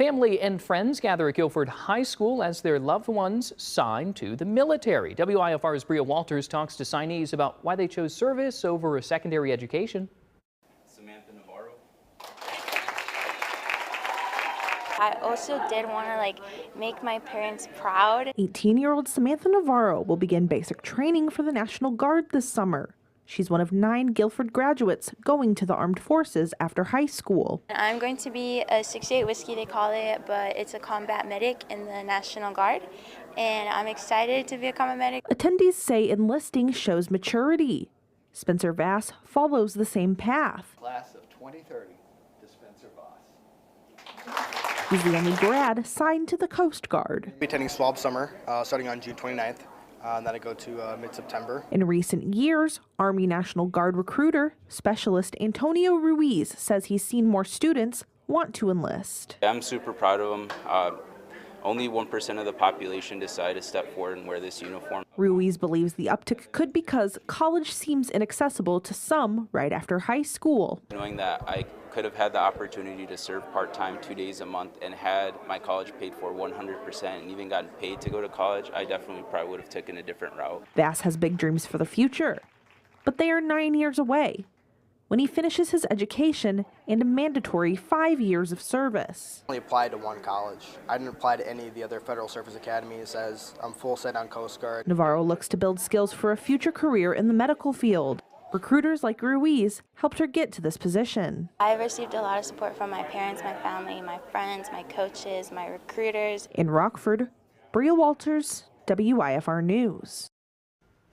Family and friends gather at Guilford High School as their loved ones sign to the military. WIFR's Bria Walters talks to signees about why they chose service over a secondary education. Samantha Navarro. I also did want to make my parents proud. 18-year-old Samantha Navarro will begin basic training for the National Guard this summer. She's one of 9 Guilford graduates going to the armed forces after high school. I'm going to be a 68 Whiskey, they call it, but it's a combat medic in the National Guard, and I'm excited to be a combat medic. Attendees say enlisting shows maturity. Spencer Vass follows the same path. Class of 2030 to Spencer Voss. He's the only grad signed to the Coast Guard. I'll be attending SWAB summer starting on June 29th. And then I go to mid-September. In recent years, Army National Guard recruiter specialist Antonio Ruiz says he's seen more students want to enlist. I'm super proud of them. Only 1% of the population decide to step forward and wear this uniform. Ruiz believes the uptick could because college seems inaccessible to some right after high school. Knowing that I could have had the opportunity to serve part-time 2 days a month and had my college paid for 100% and even gotten paid to go to college, I definitely probably would have taken a different route. Vass has big dreams for the future, but they are 9 years away when he finishes his education and a mandatory 5 years of service. I only applied to one college. I didn't apply to any of the other federal service academies as I'm full set on Coast Guard. Navarro looks to build skills for a future career in the medical field. Recruiters like Ruiz helped her get to this position. I've received a lot of support from my parents, my family, my friends, my coaches, my recruiters. In Rockford, Bria Walters, WIFR News.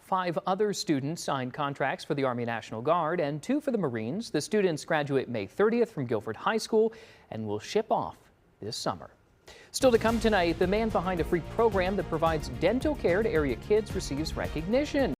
5 other students signed contracts for the Army National Guard and 2 for the Marines. The students graduate May 30th from Guilford High School and will ship off this summer. Still to come tonight, the man behind a free program that provides dental care to area kids receives recognition.